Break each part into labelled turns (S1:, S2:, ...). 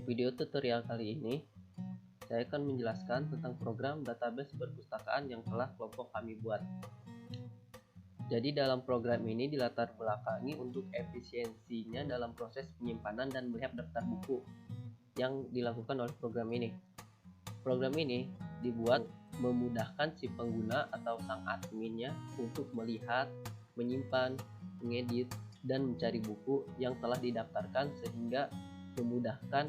S1: Untuk video tutorial kali ini, saya akan menjelaskan tentang program database perpustakaan yang telah kelompok kami buat. Jadi dalam program ini dilatar belakangi untuk efisiensinya dalam proses penyimpanan dan melihat daftar buku yang dilakukan oleh program ini. Program ini dibuat memudahkan si pengguna atau sang adminnya untuk melihat, menyimpan, mengedit, dan mencari buku yang telah didaftarkan sehingga memudahkan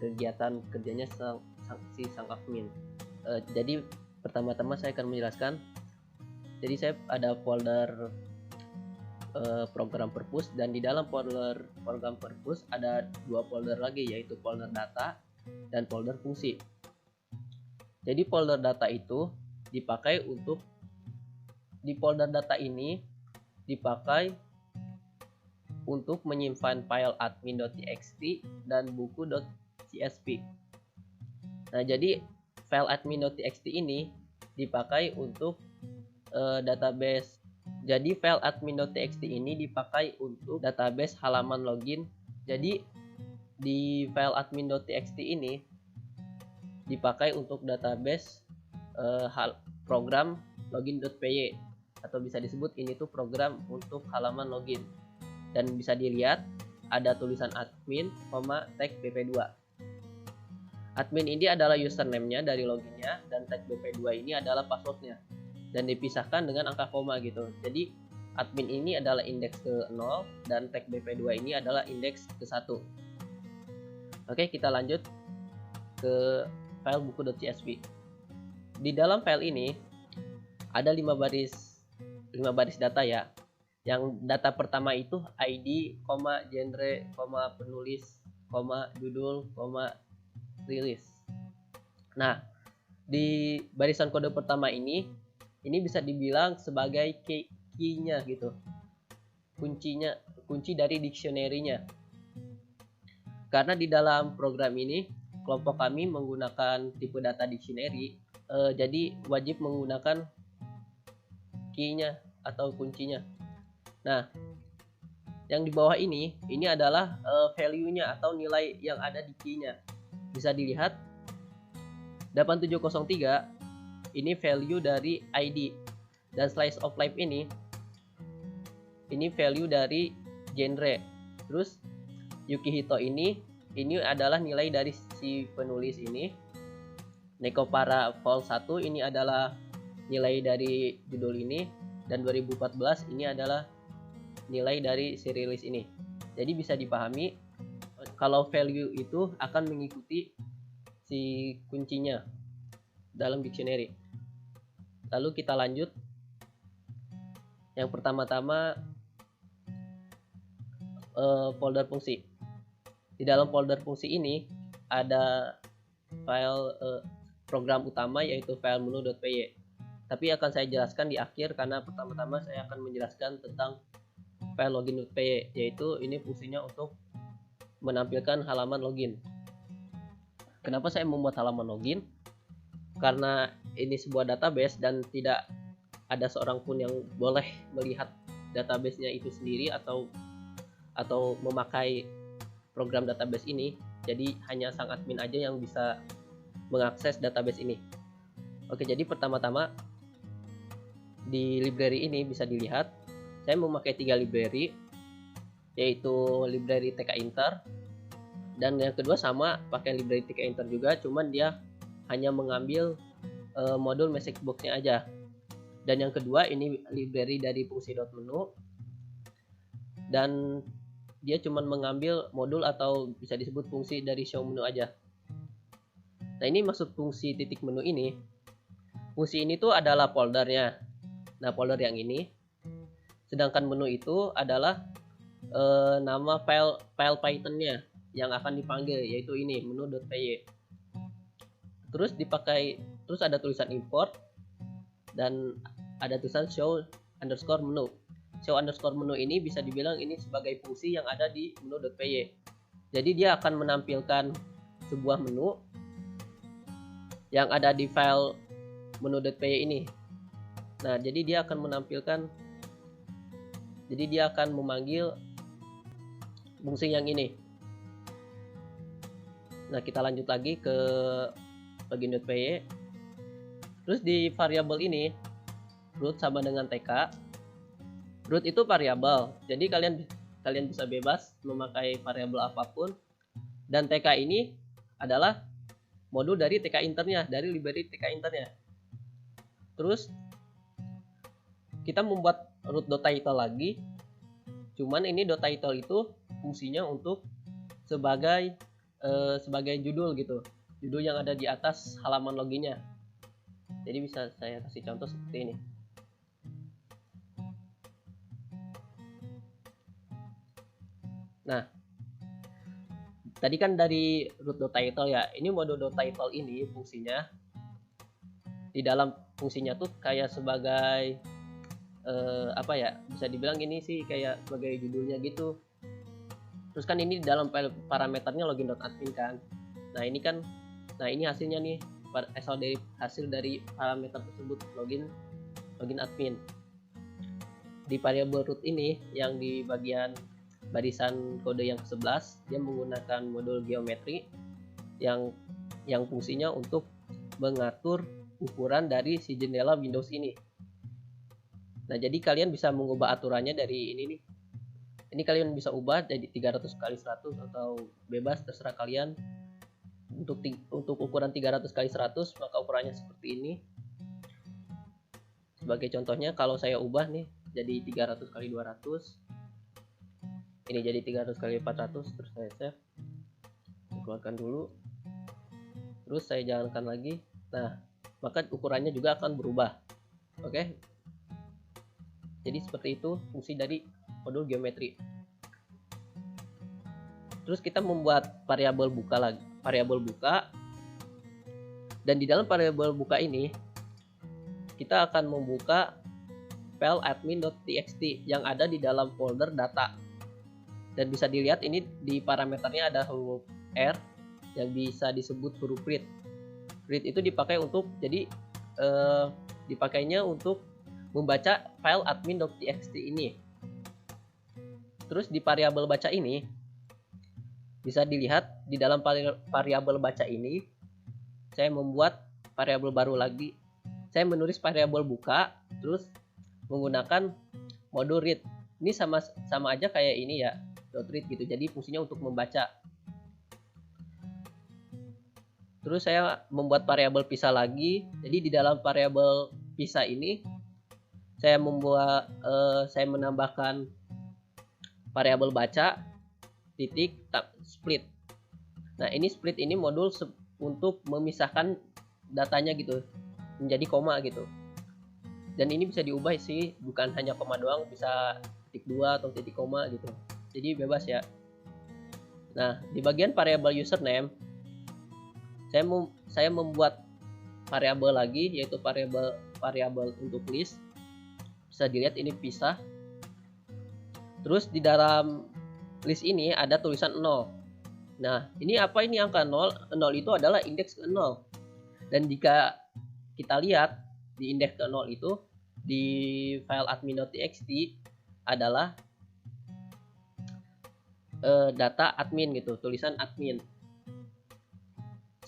S1: kegiatan kerjanya sang admin. Jadi pertama-tama saya akan menjelaskan. Jadi saya ada folder program perpus, dan di dalam folder program perpus ada dua folder lagi, yaitu folder data dan folder fungsi. Jadi folder data itu dipakai untuk di folder data ini dipakai untuk menyimpan file admin.txt dan buku.csv. Nah, jadi file admin.txt ini dipakai untuk database. Jadi file admin.txt ini dipakai untuk database halaman login. Jadi di file admin.txt ini dipakai untuk database program login.py, atau bisa disebut ini tuh program untuk halaman login. Dan bisa dilihat ada tulisan admin, tag bp2. Admin ini adalah username-nya dari loginnya, dan tag bp2 ini adalah passwordnya, dan dipisahkan dengan angka koma gitu. Jadi admin ini adalah indeks ke 0 dan tag bp2 ini adalah indeks ke 1. Oke, kita lanjut ke file buku.csv. Di dalam file ini ada 5 baris data ya. Yang data pertama itu ID, genre, penulis, judul, rilis. Nah, di barisan kode pertama ini bisa dibilang sebagai key-nya gitu. Kunci dari dictionary-nya. Karena di dalam program ini kelompok kami menggunakan tipe data dictionary, jadi wajib menggunakan key-nya atau kuncinya. Nah, yang di bawah ini adalah value-nya atau nilai yang ada di key-nya. Bisa dilihat 8703 ini value dari ID, dan slice of life ini value dari genre. Terus Yukihito ini adalah nilai dari si penulis ini. Nekopara Vol 1 ini adalah nilai dari judul ini, dan 2014 ini adalah nilai dari si rilis ini. Jadi bisa dipahami kalau value itu akan mengikuti si kuncinya dalam dictionary. Lalu kita lanjut. Yang pertama-tama folder fungsi. Di dalam folder fungsi ini ada file program utama, yaitu file menu.py. Tapi akan saya jelaskan di akhir, karena pertama-tama saya akan menjelaskan tentang file login.py, yaitu ini fungsinya untuk menampilkan halaman login. Kenapa saya membuat halaman login? Karena ini sebuah database dan tidak ada seorang pun yang boleh melihat database-nya itu sendiri atau memakai program database ini. Jadi hanya sang admin aja yang bisa mengakses database ini. Oke, jadi pertama-tama di library ini bisa dilihat saya memakai 3 library, yaitu library tkinter, dan yang kedua sama pakai library tkinter juga, cuman dia hanya mengambil modul message box-nya aja. Dan yang kedua ini library dari fungsi.menu, dan dia cuman mengambil modul atau bisa disebut fungsi dari show menu aja. Nah, ini maksud fungsi titik menu ini. Fungsi ini tuh adalah foldernya. Nah, folder yang ini. Sedangkan menu itu adalah nama file Python-nya yang akan dipanggil, yaitu ini menu.py. Terus ada tulisan import, dan ada tulisan show underscore menu. Show underscore menu ini bisa dibilang ini sebagai fungsi yang ada di menu.py. Jadi dia akan menampilkan sebuah menu yang ada di file menu.py ini. Nah, jadi dia akan memanggil fungsi yang ini. Nah, kita lanjut lagi ke login.py. Terus di variabel ini root sama dengan tk. Root itu variabel, jadi kalian bisa bebas memakai variabel apapun. Dan tk ini adalah modul dari tk internya, dari library tk internya. Terus kita membuat root.title lagi. Cuman ini .title itu fungsinya untuk sebagai judul gitu, judul yang ada di atas halaman loginnya. Jadi bisa saya kasih contoh seperti ini. Nah, tadi kan dari root.title ya, ini modul .title ini fungsinya di dalam fungsinya tuh kayak sebagai apa ya, bisa dibilang ini sih kayak sebagai judulnya gitu. Terus kan ini di dalam parameternya login.admin kan. Nah ini hasilnya nih, hasil dari parameter tersebut, login admin. Di variabel root ini yang di bagian barisan kode yang ke-11, dia menggunakan modul geometri yang fungsinya untuk mengatur ukuran dari si jendela Windows ini. Nah, jadi kalian bisa mengubah aturannya dari ini nih. Ini kalian bisa ubah jadi 300x100 atau bebas, terserah kalian. Untuk ukuran 300x100 maka ukurannya seperti ini. Sebagai contohnya, kalau saya ubah nih jadi 300x200, ini jadi 300x400, terus saya save, keluarkan dulu, terus saya jalankan lagi. Nah, maka ukurannya juga akan berubah. Oke, jadi seperti itu fungsi dari modul geometri. Terus kita membuat variabel buka, dan di dalam variabel buka ini kita akan membuka file admin.txt yang ada di dalam folder data. Dan bisa dilihat ini di parameternya ada huruf R yang bisa disebut huruf read. Read itu dipakai untuk, jadi dipakainya untuk membaca file admin.txt ini. Terus di variabel baca ini bisa dilihat di dalam variabel baca ini saya membuat variabel baru lagi. Saya menulis variabel buka terus menggunakan modul read. Ini sama aja kayak ini ya, .read gitu. Jadi fungsinya untuk membaca. Terus saya membuat variabel pisah lagi. Jadi di dalam variabel pisah ini saya menambahkan variabel baca titik split. Nah, ini split ini modul untuk memisahkan datanya gitu menjadi koma gitu. Dan ini bisa diubah sih, bukan hanya koma doang, bisa titik 2 atau titik koma gitu. Jadi bebas ya. Nah, di bagian variabel username saya membuat variabel lagi, yaitu variabel untuk list. Bisa dilihat ini pisah. Terus di dalam list ini ada tulisan 0. Nah, ini apa ini angka 0? 0 itu adalah indeks ke 0. Dan jika kita lihat di indeks ke 0 itu di file admin.txt adalah data admin gitu, tulisan admin.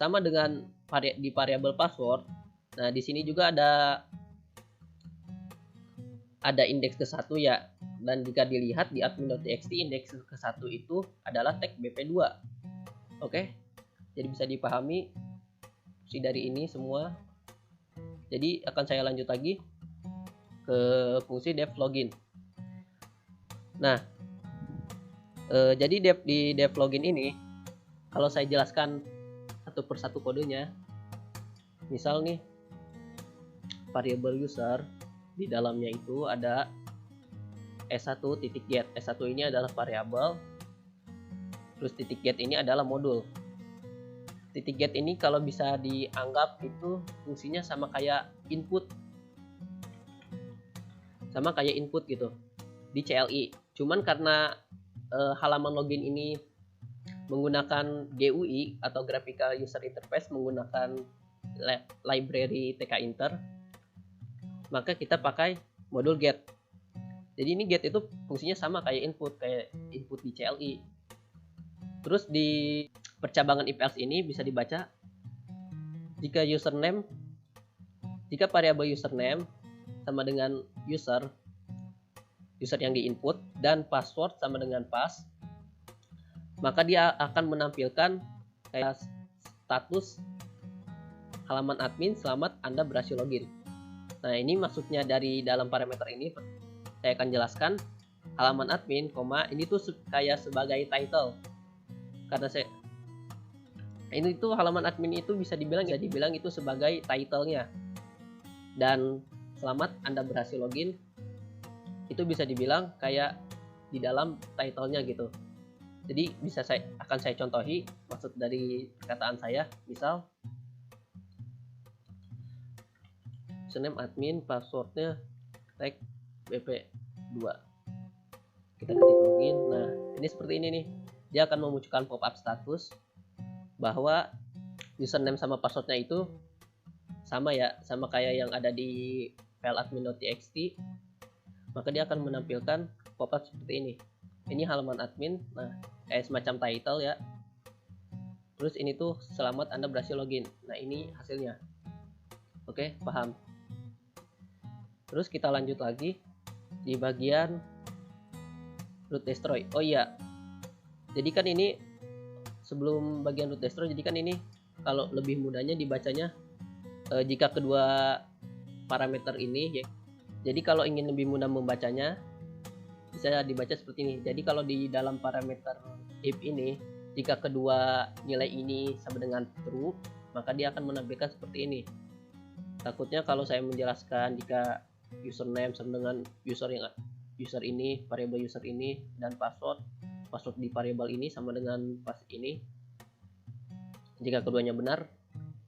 S1: Sama dengan di variabel password. Nah, di sini juga ada indeks ke-1 ya. Dan jika dilihat di admin.txt, indeks ke-1 itu adalah tag bp2. Oke. Jadi bisa dipahami fungsi dari ini semua. Jadi akan saya lanjut lagi ke fungsi dev login. Nah, jadi di dev login ini kalau saya jelaskan satu persatu kodenya, misal nih variabel user, di dalamnya itu ada s1.get. S1 ini adalah variabel, terus .get ini adalah modul. .get ini kalau bisa dianggap itu fungsinya sama kayak input gitu di CLI. Cuman karena halaman login ini menggunakan GUI atau Graphical User Interface, menggunakan library TK Inter, maka kita pakai modul get. Jadi ini get itu fungsinya sama kayak input di CLI. Terus di percabangan if else ini bisa dibaca jika variabel username sama dengan user yang diinput dan password sama dengan pass, maka dia akan menampilkan kayak status halaman admin selamat Anda berhasil login. Nah, ini maksudnya dari dalam parameter ini saya akan jelaskan halaman admin, ini tuh kayak sebagai title. Karena ini tuh halaman admin itu bisa dibilang itu sebagai title-nya. Dan selamat Anda berhasil login itu bisa dibilang kayak di dalam title-nya gitu. Jadi akan saya contohi maksud dari perkataan saya. Misal username admin, passwordnya tag bp2, kita ketik login. Nah, ini seperti ini nih, dia akan memunculkan pop-up status bahwa username sama passwordnya itu sama kayak yang ada di file admin.txt. Maka dia akan menampilkan pop-up seperti ini halaman admin. Nah, kayak semacam title ya. Terus ini tuh selamat Anda berhasil login. Nah, ini hasilnya. Oke, paham. Terus kita lanjut lagi di bagian root destroy. Oh iya, jadi kan ini sebelum bagian root destroy, jadi kan ini kalau lebih mudahnya dibacanya jika kedua parameter ini ya. Jadi kalau ingin lebih mudah membacanya bisa dibaca seperti ini. Jadi kalau di dalam parameter if ini, jika kedua nilai ini sama dengan true, maka dia akan menampilkan seperti ini. Takutnya kalau saya menjelaskan jika username sama dengan user ini, variabel user ini, dan password di variabel ini sama dengan pass ini, jika keduanya benar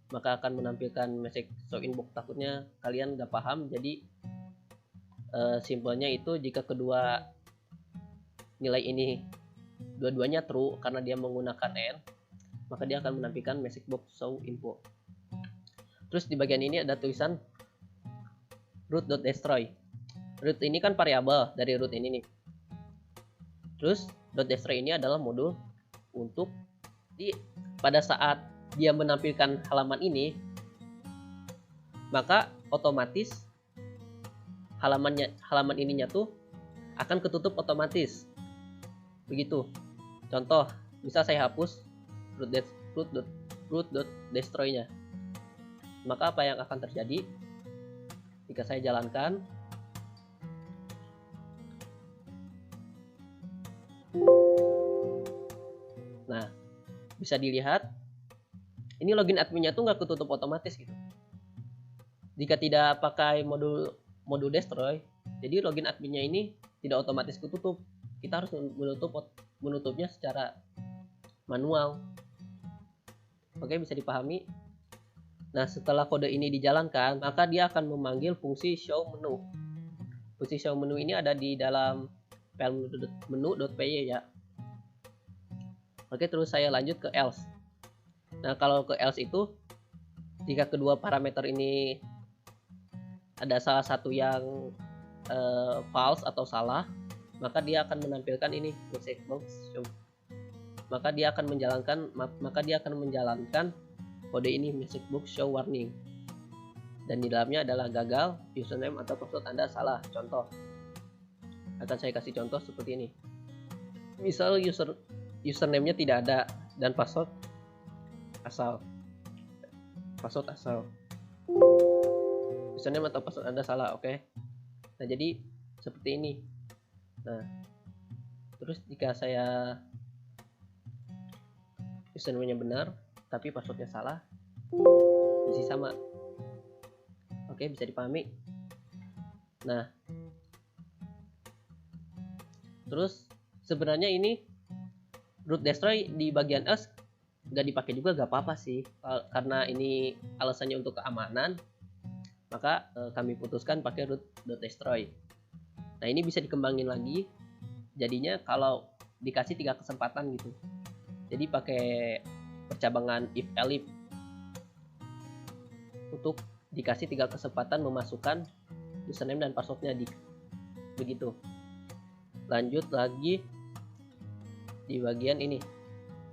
S1: maka akan menampilkan message show inbox. Takutnya kalian gak paham. Jadi simpelnya itu jika kedua nilai ini dua-duanya true karena dia menggunakan n, maka dia akan menampilkan message box show info. Terus di bagian ini ada tulisan root.destroy. Root ini kan variabel dari root ini nih. Terus .destroy ini adalah modul untuk pada saat dia menampilkan halaman ini, maka otomatis halaman ininya tuh akan ketutup otomatis. Begitu. Contoh, bisa saya hapus root.destroy-nya. Maka apa yang akan terjadi jika saya jalankan? Nah, bisa dilihat ini login adminnya tuh nggak ketutup otomatis gitu. Jika tidak pakai modul destroy, jadi login adminnya ini tidak otomatis ketutup. Kita harus menutupnya secara manual. Oke, bisa dipahami? Nah, setelah kode ini dijalankan, maka dia akan memanggil fungsi show menu. Fungsi show menu ini ada di dalam file menu.py ya. Oke, terus saya lanjut ke else. Nah, kalau ke else itu, jika kedua parameter ini ada salah satu yang false atau salah, maka dia akan menampilkan ini message box show. Maka dia akan menjalankan kode ini message box show warning. Dan di dalamnya adalah gagal, username atau password Anda salah. Contoh. Akan saya kasih contoh seperti ini. Misal username-nya tidak ada dan password asal. Username atau password Anda salah, oke. Nah, jadi seperti ini. Nah, terus jika saya username-nya benar tapi passwordnya salah, masih sama. Oke, bisa dipahami. Nah, terus sebenarnya ini root destroy di bagian else nggak dipakai juga gak apa-apa sih, karena ini alasannya untuk keamanan, maka kami putuskan pakai root.destroy. Nah, ini bisa dikembangin lagi, jadinya kalau dikasih 3 kesempatan gitu, jadi pakai percabangan if elif untuk dikasih 3 kesempatan memasukkan username dan passwordnya begitu. Lanjut lagi di bagian ini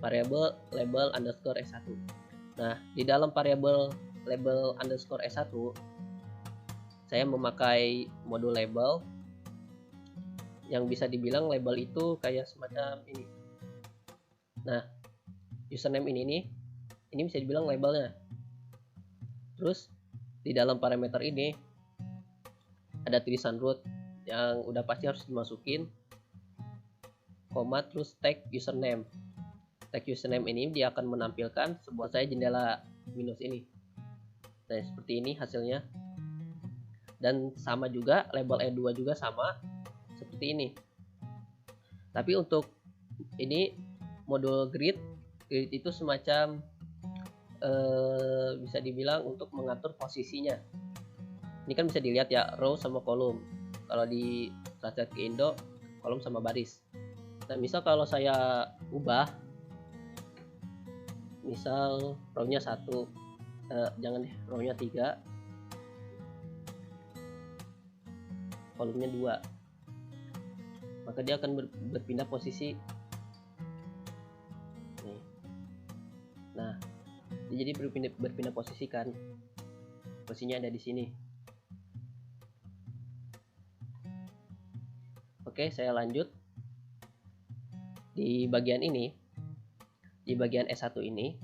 S1: variabel label underscore S1. Nah, di dalam variabel label underscore S1 saya memakai modul label, yang bisa dibilang label itu kayak semacam ini. Nah, username ini bisa dibilang labelnya. Terus di dalam parameter ini ada tulisan root yang udah pasti harus dimasukin, koma terus tag username. Tag username ini dia akan menampilkan sebuah jendela minus ini. Nah, seperti ini hasilnya. Dan sama juga label E2 juga sama seperti ini. Tapi untuk ini modul grid itu semacam bisa dibilang untuk mengatur posisinya. Ini kan bisa dilihat ya, row sama kolom. Kalau di translate ke Indo, kolom sama baris. Nah, misal kalau saya ubah, misal row-nya 1, jangan deh, row-nya 3, kolomnya 2, maka dia akan berpindah posisi. Nah, jadi berpindah posisi kan, posisinya ada di sini. Oke, saya lanjut. Di bagian ini, di bagian S1 ini,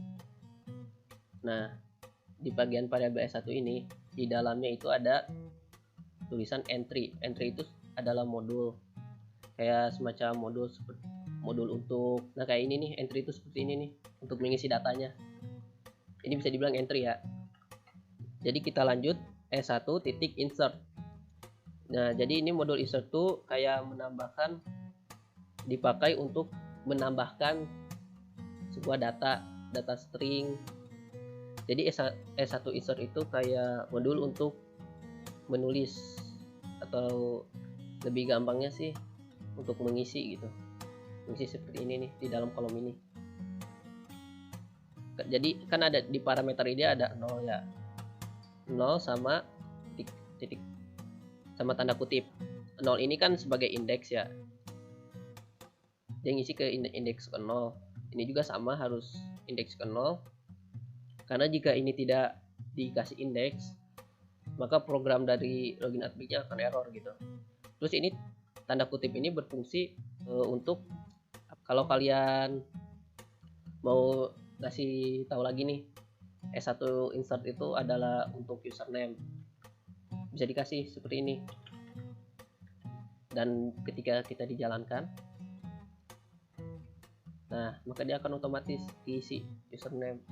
S1: nah di bagian variabel S1 ini, di dalamnya itu ada tulisan entry. Entry itu adalah modul, kayak semacam modul untuk, nah kayak ini nih, entry itu seperti ini nih, untuk mengisi datanya. Ini bisa dibilang entry ya. Jadi kita lanjut S1 titik insert. Nah, jadi ini modul insert tuh kayak menambahkan, dipakai untuk menambahkan sebuah data string. Jadi S1 insert itu kayak modul untuk menulis, atau lebih gampangnya sih untuk mengisi gitu. Mengisi seperti ini nih di dalam kolom ini. Jadi kan ada di parameter ini ada 0 ya. 0 sama titik sama tanda kutip. 0 ini kan sebagai indeks ya. Dia ngisi ke indeks ke 0. Ini juga sama, harus indeks ke 0. Karena jika ini tidak dikasih indeks, maka program dari login adminnya akan error gitu. Terus ini tanda kutip ini berfungsi untuk kalau kalian mau kasih tahu lagi nih, S1 insert itu adalah untuk username, bisa dikasih seperti ini. Dan ketika kita dijalankan, nah maka dia akan otomatis diisi username.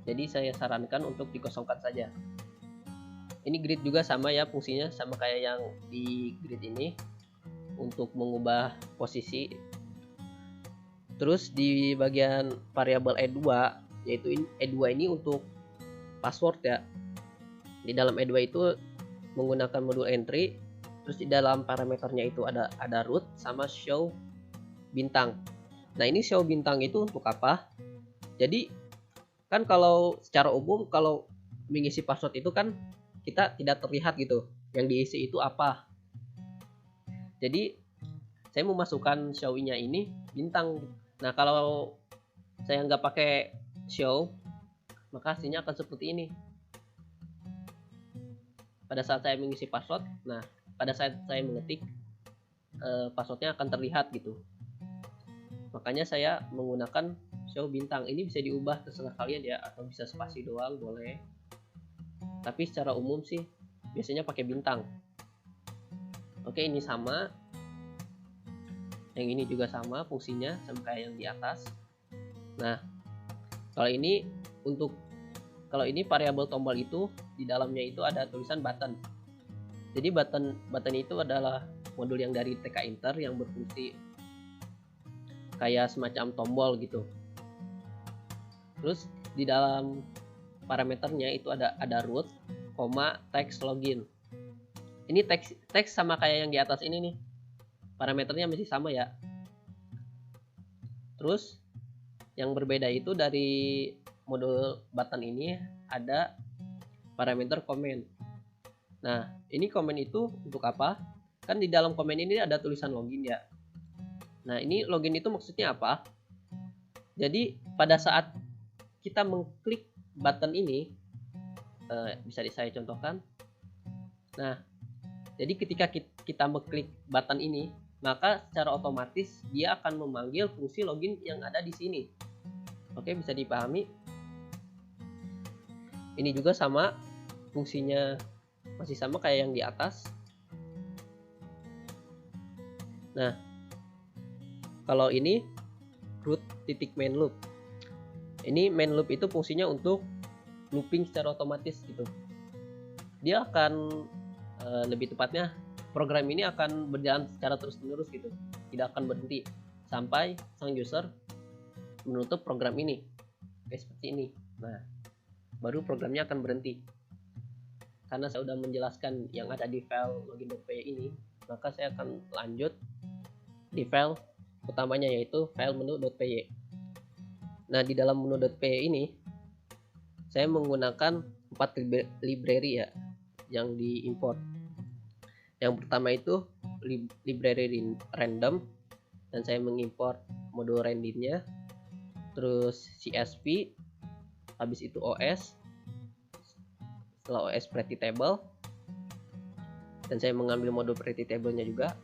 S1: Jadi saya sarankan untuk dikosongkan saja. Ini grid juga sama ya, fungsinya sama kayak yang di grid ini, untuk mengubah posisi. Terus di bagian variabel E2, yaitu E2 ini untuk password ya. Di dalam E2 itu menggunakan modul entry, terus di dalam parameternya itu ada root sama show bintang. Nah, ini show bintang itu untuk apa? Jadi kan kalau secara umum kalau mengisi password itu kan kita tidak terlihat gitu yang diisi itu apa. Jadi saya memasukkan show-nya ini bintang. Nah, kalau saya nggak pakai show, maka hasilnya akan seperti ini. Pada saat saya mengisi password, nah pada saat saya mengetik, passwordnya akan terlihat gitu. Makanya saya menggunakan show bintang. Ini bisa diubah terserah kalian ya, atau bisa spasi doang boleh. Tapi secara umum sih biasanya pakai bintang. Oke, ini sama. Yang ini juga sama fungsinya, sama kayak yang di atas. Nah, kalau ini variabel tombol itu di dalamnya itu ada tulisan button. Jadi button itu adalah modul yang dari TK Inter yang berfungsi kayak semacam tombol gitu. Terus di dalam parameternya itu ada root, text login. Ini teks sama kayak yang di atas ini nih. Parameternya masih sama ya. Terus yang berbeda itu dari modul button ini ada parameter comment. Nah, ini comment itu untuk apa? Kan di dalam comment ini ada tulisan login ya. Nah, ini login itu maksudnya apa? Jadi pada saat kita mengklik button ini, bisa saya contohkan. Nah, jadi ketika kita mengklik button ini, maka secara otomatis dia akan memanggil fungsi login yang ada di sini. Oke, bisa dipahami. Ini juga sama, fungsinya masih sama kayak yang di atas. Nah, kalau ini root titik main loop. Ini main loop itu fungsinya untuk looping secara otomatis gitu. Dia akan lebih tepatnya program ini akan berjalan secara terus-menerus gitu. Tidak akan berhenti sampai sang user menutup program ini. Kayak seperti ini. Nah, baru programnya akan berhenti. Karena saya sudah menjelaskan yang ada di file login.py ini, maka saya akan lanjut di file utamanya, yaitu file menu.py. Nah, di dalam menu.py ini saya menggunakan 4 library ya yang diimport. Yang pertama itu library random, dan saya mengimport modul random-nya, terus CSV, habis itu OS, setelah OS pretty table, dan saya mengambil modul pretty table-nya juga.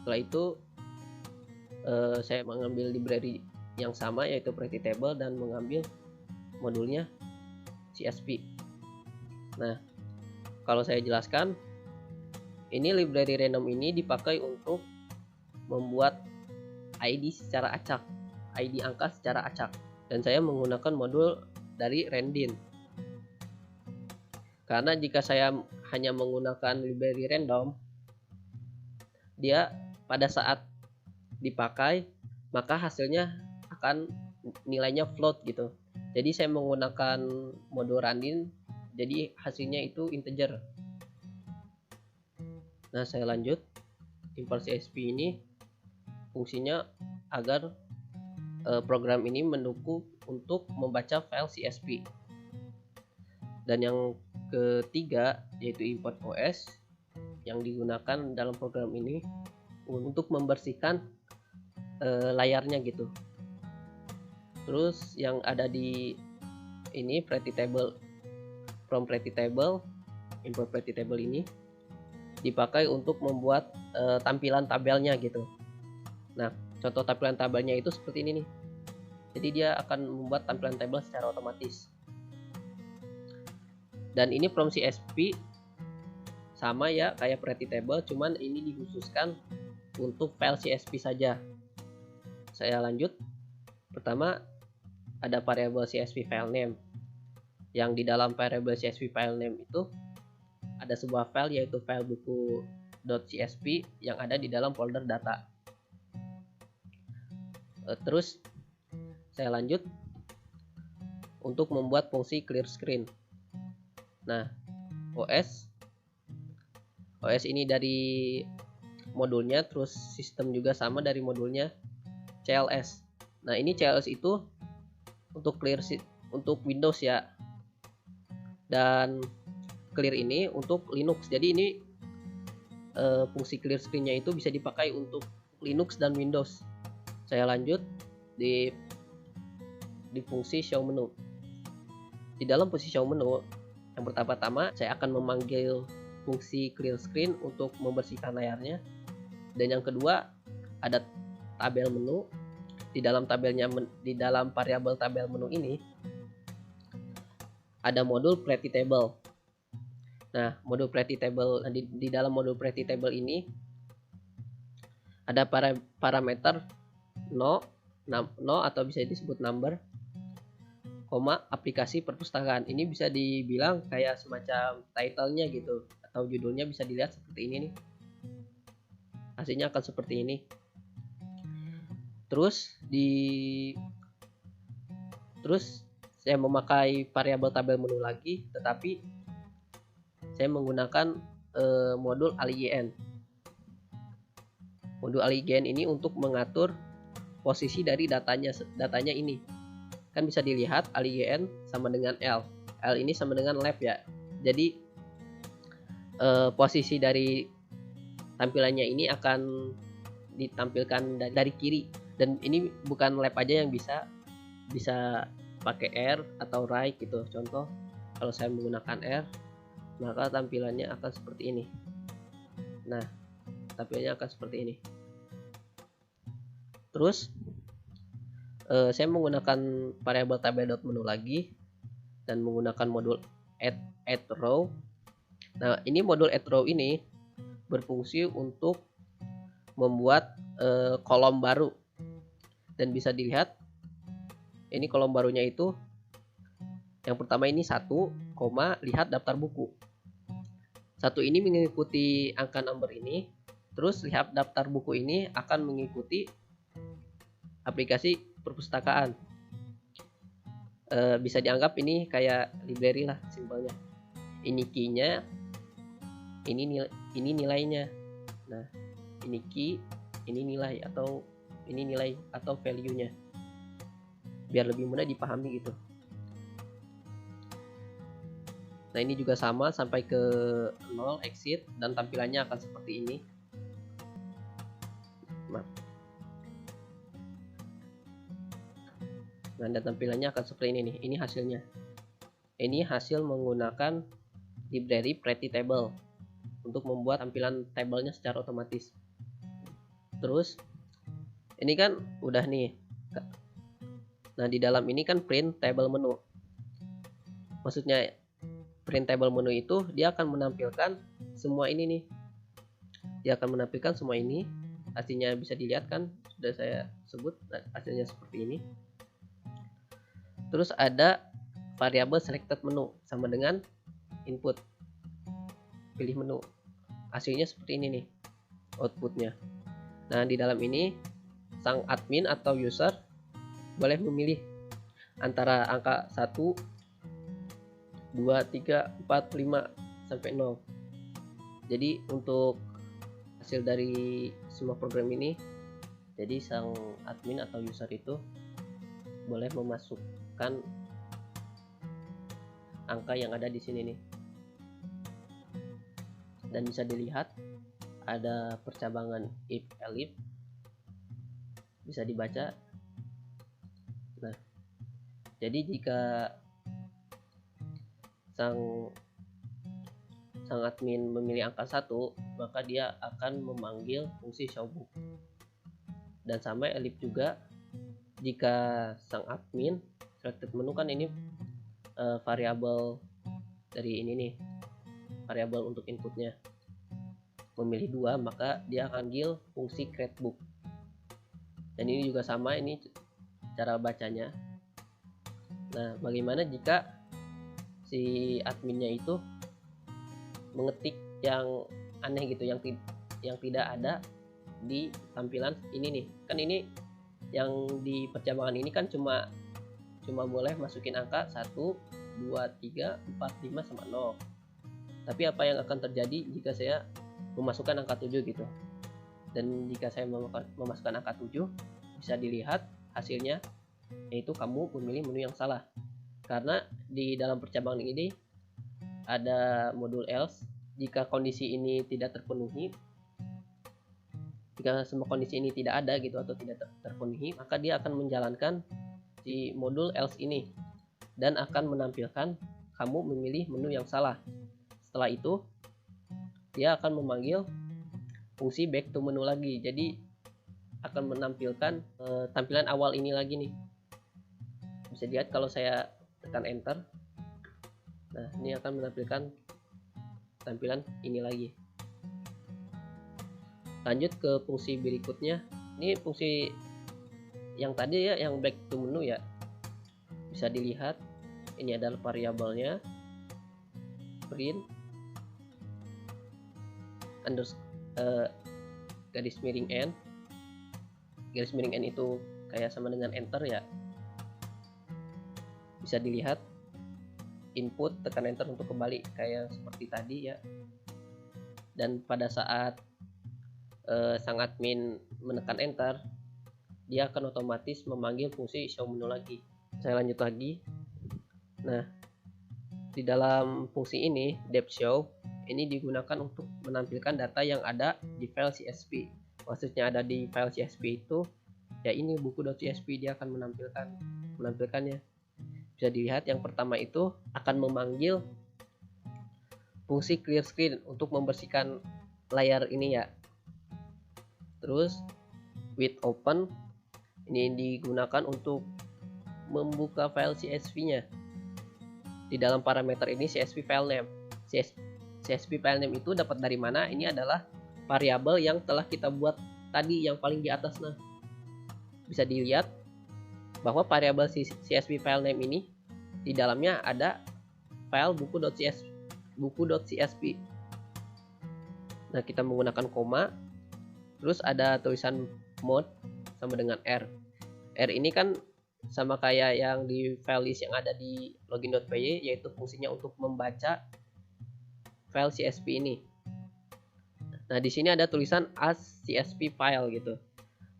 S1: Setelah itu saya mengambil library yang sama yaitu pretty table dan mengambil modulnya CSV. Nah, kalau saya jelaskan, ini library random ini dipakai untuk membuat ID secara acak, ID angka secara acak, dan saya menggunakan modul dari Rendin. Karena jika saya hanya menggunakan library random, dia pada saat dipakai maka hasilnya akan nilainya float gitu. Jadi saya menggunakan modul Rendin, jadi hasilnya itu integer. Nah, saya lanjut. Import CSV ini fungsinya agar program ini mendukung untuk membaca file CSV. Dan yang ketiga yaitu import OS, yang digunakan dalam program ini untuk membersihkan layarnya gitu. Terus yang ada di ini pretty table, from pretty table, import pretty table ini dipakai untuk membuat tampilan tabelnya gitu. Nah, contoh tampilan tabelnya itu seperti ini nih. Jadi dia akan membuat tampilan tabel secara otomatis. Dan ini from CSV sama ya kayak pretty table, cuman ini dikhususkan untuk file CSV saja. Saya lanjut. Pertama ada variabel CSV file name. Yang di dalam variabel CSV file name itu ada sebuah file yaitu file buku.csv yang ada di dalam folder data. Terus saya lanjut untuk membuat fungsi clear screen. Nah, OS ini dari modulnya, terus sistem juga sama dari modulnya CLS. Nah, ini CLS itu untuk clear untuk Windows ya, dan clear ini untuk Linux. Jadi ini fungsi clear screen-nya itu bisa dipakai untuk Linux dan Windows. Saya lanjut di fungsi show menu. Di dalam fungsi show menu, yang pertama-tama saya akan memanggil fungsi clear screen untuk membersihkan layarnya. Dan yang kedua ada tabel menu. Di dalam variabel tabel menu ini ada modul pretty table. Nah, modul pretty table di dalam modul pretty table ini ada parameter no atau bisa disebut number, aplikasi perpustakaan. Ini bisa dibilang kayak semacam title-nya gitu, atau judulnya bisa dilihat seperti ini nih. Hasilnya akan seperti ini. Terus saya memakai variabel tabel menu lagi, tetapi saya menggunakan modul align. Modul align ini untuk mengatur posisi dari datanya ini. Kan bisa dilihat align sama dengan L ini sama dengan left ya. Jadi posisi dari tampilannya ini akan ditampilkan dari kiri, dan ini bukan lab aja yang bisa pakai R atau right gitu. Contoh kalau saya menggunakan R, maka tampilannya akan seperti ini. Nah, tampilannya akan seperti ini. Terus saya menggunakan variabel tabel.menu lagi dan menggunakan modul add row. Nah, ini modul add row ini berfungsi untuk membuat kolom baru, dan bisa dilihat ini kolom barunya itu yang pertama ini 1, lihat daftar buku. 1 ini mengikuti angka nomor ini, terus lihat daftar buku ini akan mengikuti aplikasi perpustakaan. Bisa dianggap ini kayak library lah simpelnya. Ini key-nya, ini nilainya. Nah, ini key, ini nilai atau value-nya. Biar lebih mudah dipahami gitu. Nah, ini juga sama sampai ke 0 exit, dan tampilannya akan seperti ini. Nah, dan tampilannya akan seperti ini nih. Ini hasilnya. Ini hasil menggunakan library Pretty Table untuk membuat tampilan tabelnya secara otomatis. Terus ini kan udah nih. Nah, di dalam ini kan print table menu. Maksudnya print table menu itu dia akan menampilkan semua ini nih. Dia akan menampilkan semua ini. Hasilnya bisa dilihat kan, sudah saya sebut. Nah, hasilnya seperti ini. Terus ada variabel selected menu sama dengan input, pilih menu. Hasilnya seperti ini nih outputnya. Nah, di dalam ini sang admin atau user boleh memilih antara angka 1, 2, 3, 4, 5 sampai 0. Jadi untuk hasil dari semua program ini, jadi sang admin atau user itu boleh memasukkan angka yang ada di sini nih. Dan bisa dilihat ada percabangan if elif, bisa dibaca. Nah, jadi jika sang admin memilih angka 1, maka dia akan memanggil fungsi showbook. Dan sama elif juga jika sang admin selected menu kan ini variabel dari ini nih, variabel untuk inputnya, memilih 2, maka dia akan panggil fungsi createbook. Dan ini juga sama, ini cara bacanya. Nah, bagaimana jika si adminnya itu mengetik yang aneh gitu, yang tidak ada di tampilan ini nih. Kan ini yang di percabangan ini kan cuma boleh masukin angka 1, 2, 3, 4, 5 sama 0. Tapi apa yang akan terjadi jika saya memasukkan angka 7 gitu? Dan jika saya memasukkan angka 7, bisa dilihat hasilnya, yaitu kamu memilih menu yang salah. Karena di dalam percabangan ini ada modul else. Jika kondisi ini tidak terpenuhi, jika semua kondisi ini tidak ada gitu atau tidak terpenuhi, maka dia akan menjalankan si modul else ini dan akan menampilkan kamu memilih menu yang salah. Setelah itu dia akan memanggil fungsi back to menu lagi. Jadi akan menampilkan tampilan awal ini lagi nih. Bisa dilihat kalau saya tekan enter. Nah, ini akan menampilkan tampilan ini lagi. Lanjut ke fungsi berikutnya. Ini fungsi yang tadi ya, yang back to menu ya. Bisa dilihat ini adalah variabelnya print garis miring n. Garis miring n itu kayak sama dengan enter ya. Bisa dilihat input, tekan enter untuk kembali kayak seperti tadi ya. Dan pada saat sang admin menekan enter, dia akan otomatis memanggil fungsi show menu lagi. Saya lanjut lagi. Nah, di dalam fungsi ini depth show ini digunakan untuk menampilkan data yang ada di file CSV. maksudnya ada di file CSV itu ya, ini buku.csv dia akan menampilkannya. Bisa dilihat yang pertama itu akan memanggil fungsi clear screen untuk membersihkan layar ini ya. Terus with open ini digunakan untuk membuka file CSV-nya. Di dalam parameter ini CSV file name. CSV file name itu dapat dari mana? Ini adalah variabel yang telah kita buat tadi yang paling di atas. Nah, bisa dilihat bahwa variabel CSV file name ini di dalamnya ada file buku.csv. Nah, kita menggunakan koma, terus ada tulisan mode sama dengan R. R ini kan sama kayak yang di file list yang ada di login.py, yaitu fungsinya untuk membaca file CSV ini. Nah, di sini ada tulisan as CSV file gitu.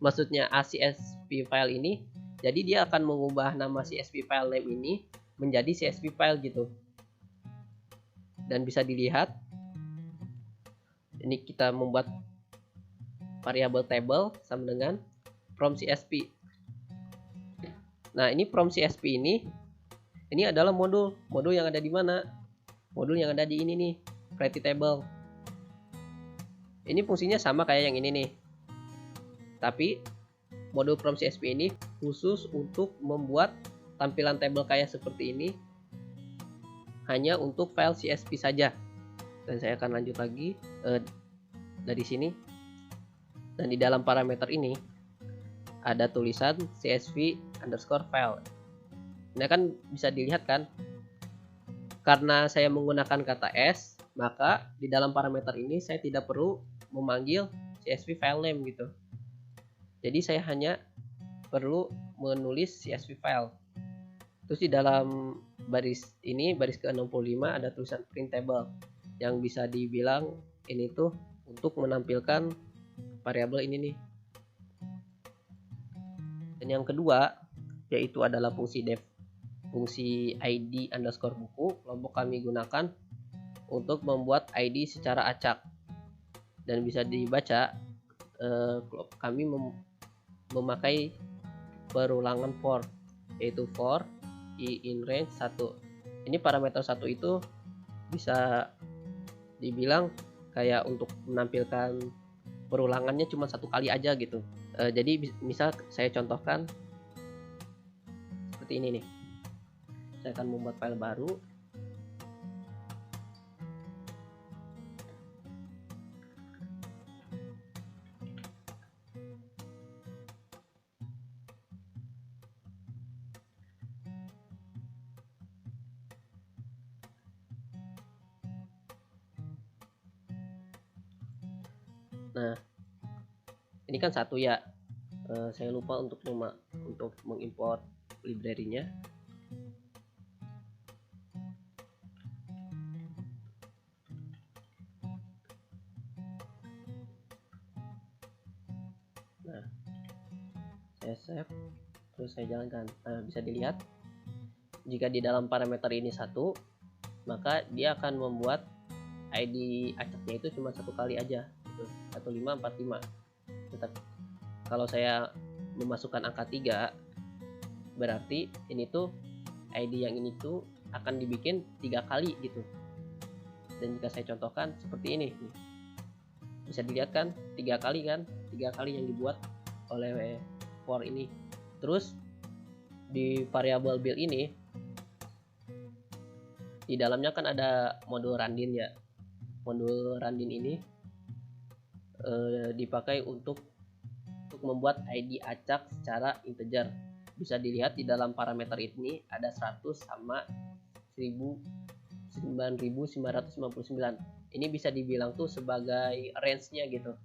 S1: Maksudnya as CSV file ini, jadi dia akan mengubah nama CSV file name ini menjadi CSV file gitu. Dan bisa dilihat ini kita membuat variabel table sama dengan from CSV. Nah, ini from CSV ini adalah modul yang ada di mana? Modul yang ada di ini nih, create table. Ini fungsinya sama kayak yang ini nih. Tapi modul from CSV ini khusus untuk membuat tampilan table kayak seperti ini, hanya untuk file CSV saja. Dan saya akan lanjut lagi dari sini. Dan di dalam parameter ini ada tulisan CSV_file. Ini kan bisa dilihat kan, karena saya menggunakan kata s, maka di dalam parameter ini saya tidak perlu memanggil CSV file name gitu. Jadi saya hanya perlu menulis CSV file. Terus di dalam baris ini, baris ke-65 ada tulisan printable, yang bisa dibilang ini tuh untuk menampilkan variabel ini nih. Dan yang kedua yaitu adalah fungsi def, fungsi ID_buku. Kelompok kami gunakan untuk membuat ID secara acak, dan bisa dibaca kami memakai perulangan for, yaitu for i in range 1. Ini parameter 1 itu bisa dibilang kayak untuk menampilkan perulangannya cuma satu kali aja gitu. Jadi misal saya contohkan seperti ini nih. Saya akan membuat file baru. Nah, ini kan satu ya. Saya lupa untuk mengimport library-nya. Nah, saya save, terus saya jalankan. Nah, bisa dilihat jika di dalam parameter ini satu, maka dia akan membuat ID acaknya itu cuma satu kali aja gitu, 1545. Tetap kalau saya memasukkan angka 3, berarti ini tuh ID yang ini tuh akan dibikin 3 kali gitu. Dan jika saya contohkan seperti ini, bisa dilihat kan 3 kali kan, 3 kali yang dibuat oleh for ini. Terus di variabel build ini di dalamnya kan ada modul randin ya. Modul randin ini dipakai untuk membuat ID acak secara integer. Bisa dilihat di dalam parameter ini ada 100 sama 9959. Ini bisa dibilang tuh sebagai range-nya gitu.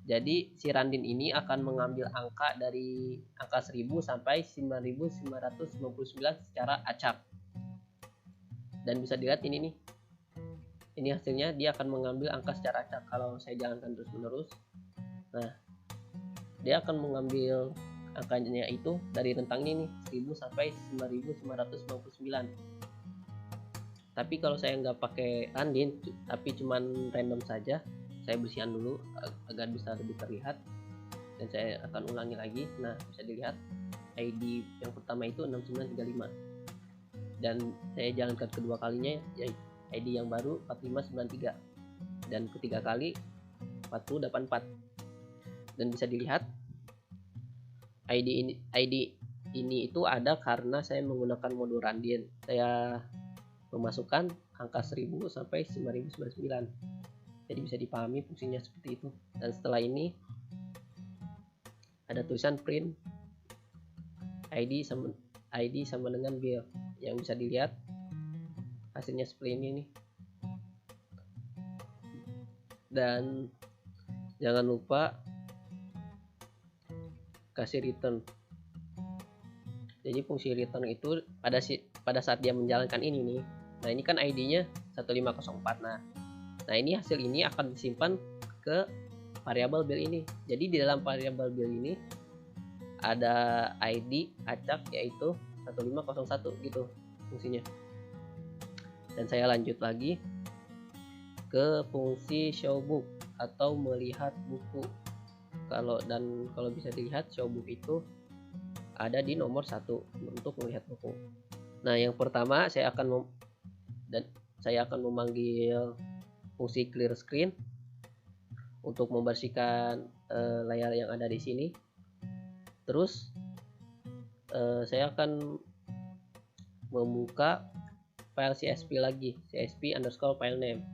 S1: Jadi si randin ini akan mengambil angka dari angka 1000 sampai 9999 secara acak. Dan bisa dilihat ini nih. Ini hasilnya dia akan mengambil angka secara acak. Kalau saya jalankan terus-menerus, nah dia akan mengambil angkanya itu dari rentang ini nih, 1000 sampai 9999. Tapi kalau saya nggak pakai randin, tapi cuman random saja, saya bersihkan dulu agar bisa lebih terlihat. dan saya akan ulangi lagi. Nah, bisa dilihat ID yang pertama itu 6935 dan saya jalankan kedua kalinya ya ID yang baru 4593 dan ketiga kali 4084. Dan bisa dilihat ID ini itu ada karena saya menggunakan modul Randin. Saya memasukkan angka 1000 sampai 9099. Jadi bisa dipahami fungsinya seperti itu. Dan setelah ini ada tulisan print ID sama dengan bill yang bisa dilihat hasilnya seperti ini nih. Dan jangan lupa kasih return. Jadi fungsi return itu pada saat dia menjalankan ini nih. Nah, ini kan ID-nya 1504. Nah, ini hasil ini akan disimpan ke variabel bill ini. Jadi di dalam variabel bill ini ada ID acak yaitu 1501 gitu fungsinya. Dan saya lanjut lagi ke fungsi show book atau melihat buku. Kalau bisa dilihat show book itu ada di nomor 1 untuk melihat buku. Nah, yang pertama saya akan memanggil fungsi clear screen untuk membersihkan layar yang ada di sini. Terus saya akan membuka file CSV lagi, CSV_filename,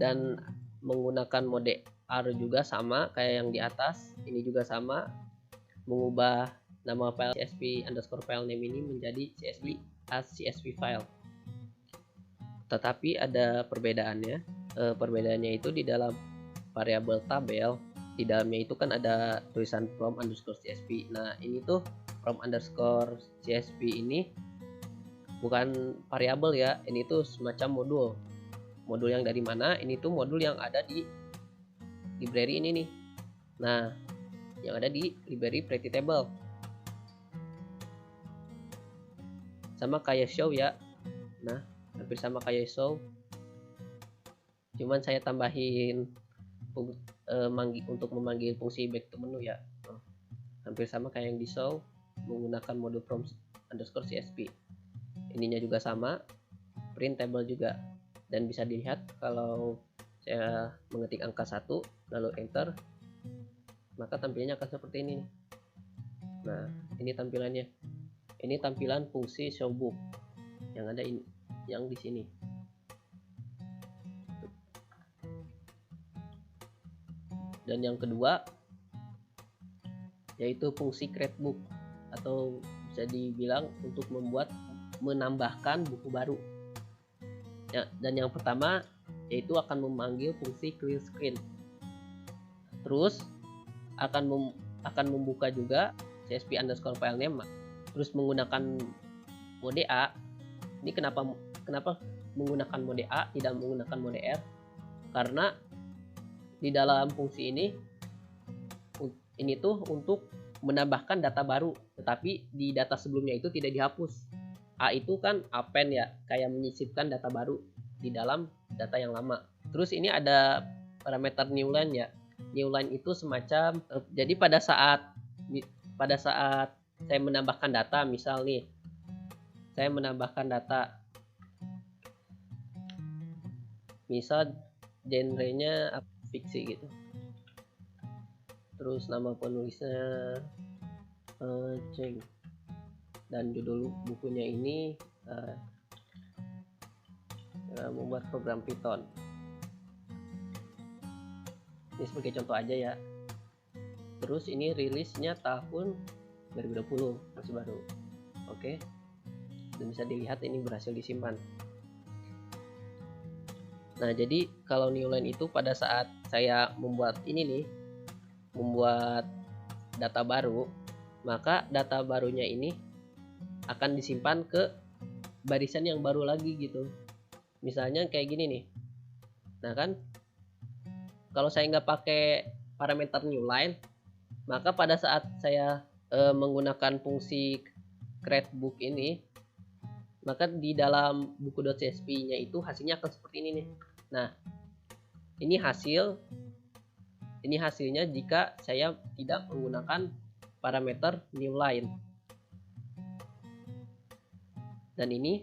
S1: dan menggunakan mode R juga sama kayak yang di atas. Ini juga sama, mengubah nama file CSV_filename ini menjadi CSV file. Tetapi ada perbedaannya. Perbedaannya itu di dalam variabel tabel, di dalamnya itu kan ada tulisan from_csv. Nah, ini tuh from_csv ini bukan variabel ya, ini tuh semacam modul yang dari mana? Ini tuh modul yang ada di library ini nih. Nah, yang ada di library pretty table. Sama kayak show ya. Nah, hampir sama kayak show. Cuman saya tambahin untuk memanggil fungsi back to menu ya. Hampir sama kayak yang di show menggunakan modul from_csv. Ininya juga sama, print table juga. Dan bisa dilihat kalau saya mengetik angka 1 lalu enter, maka tampilannya akan seperti ini. Nah, ini tampilannya. Ini tampilan fungsi showbook yang ada yang di sini. Dan yang kedua yaitu fungsi create book, atau bisa dibilang untuk menambahkan buku baru. Ya, dan yang pertama yaitu akan memanggil fungsi clear screen. Terus akan membuka juga CSV_filename. Terus menggunakan mode A. Ini kenapa menggunakan mode A tidak menggunakan mode R? Karena di dalam fungsi ini tuh untuk menambahkan data baru, tetapi di data sebelumnya itu tidak dihapus. A itu kan append ya, kayak menyisipkan data baru di dalam data yang lama. Terus ini ada parameter new line ya. New line itu semacam jadi pada saat saya menambahkan data, misal nih saya menambahkan data, misal genrenya fiksi gitu, terus nama penulisnya Cheng, dan judul bukunya ini membuat program Python. Ini sebagai contoh aja ya. Terus ini rilisnya tahun 2020, masih baru. Oke. Dan bisa dilihat ini berhasil disimpan. Nah, jadi kalau new line itu pada saat saya membuat data baru, maka data barunya ini akan disimpan ke barisan yang baru lagi gitu. Misalnya kayak gini nih. Nah kan, kalau saya nggak pakai parameter new line, maka pada saat saya menggunakan fungsi create book ini, maka di dalam buku.csv nya itu hasilnya akan seperti ini nih. Nah, ini hasil Ini hasilnya jika saya tidak menggunakan parameter new line. Dan ini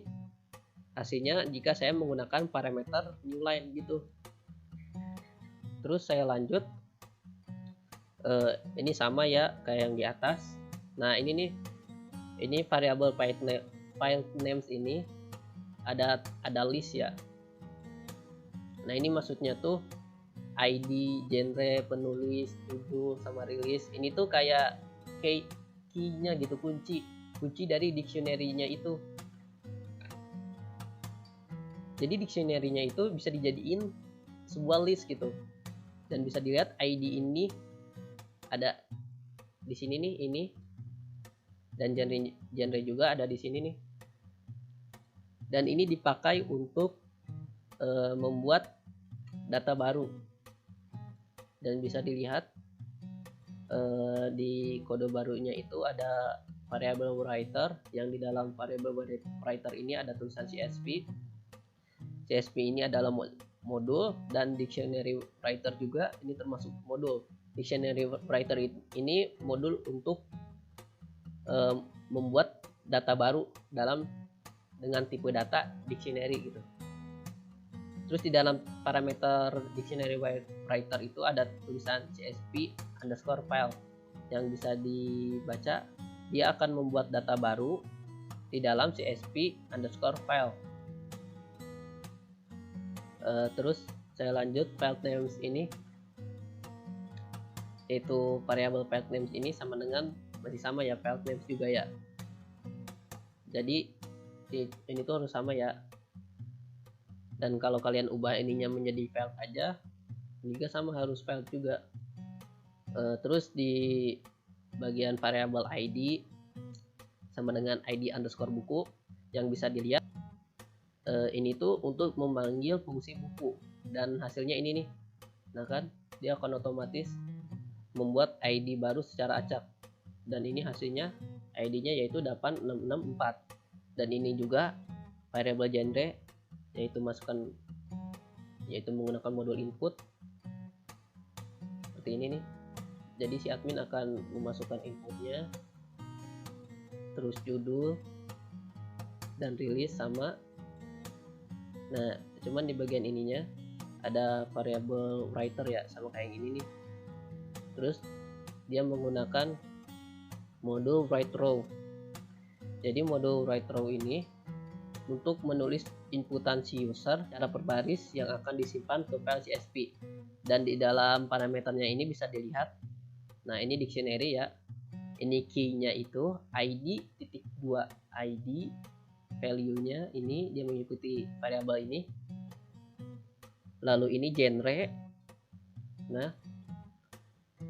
S1: hasilnya jika saya menggunakan parameter new line gitu. Terus saya lanjut, ini sama ya kayak yang di atas. Nah ini nih, ini variabel file names ini ada list ya. Nah ini maksudnya tuh ID, genre, penulis, judul, sama rilis. Ini tuh kayak key-nya gitu, kunci dari dictionary-nya itu. Jadi dictionary-nya itu bisa dijadiin sebuah list gitu. Dan bisa dilihat ID ini ada di sini nih, ini. Dan genre juga ada di sini nih. Dan ini dipakai untuk membuat data baru. Dan bisa dilihat di kode barunya itu ada variable writer, yang di dalam variable writer ini ada tulisan CSV. CSV ini adalah modul, dan dictionary writer juga ini termasuk modul. Dictionary writer ini modul untuk membuat data baru dengan tipe data dictionary gitu. Terus di dalam parameter dictionary writer itu ada tulisan csv_file yang bisa dibaca. Dia akan membuat data baru di dalam csv_file. Terus saya lanjut, file names ini, yaitu variabel file names ini sama dengan, masih sama ya, file names juga ya. Jadi ini tuh harus sama ya. Dan kalau kalian ubah ininya menjadi file aja, ini juga sama, harus file juga. Terus di bagian variabel ID sama dengan ID underscore buku, yang bisa dilihat ini tuh untuk memanggil fungsi buku, dan hasilnya ini nih. Nah kan dia akan otomatis membuat ID baru secara acak, dan ini hasilnya ID-nya yaitu 8664. Dan ini juga variabel genre, yaitu menggunakan modul input seperti ini nih. Jadi si admin akan memasukkan inputnya, terus judul dan rilis sama. Nah cuman di bagian ininya ada variabel writer ya, sama kayak gini nih. Terus dia menggunakan modul write row. Jadi modul write row ini untuk menulis inputan si user secara berbaris yang akan disimpan ke file CSV. Dan di dalam parameternya ini bisa dilihat, nah ini dictionary ya, ini key-nya itu ID.2, ID, value-nya ini dia mengikuti variabel ini. Lalu ini genre, nah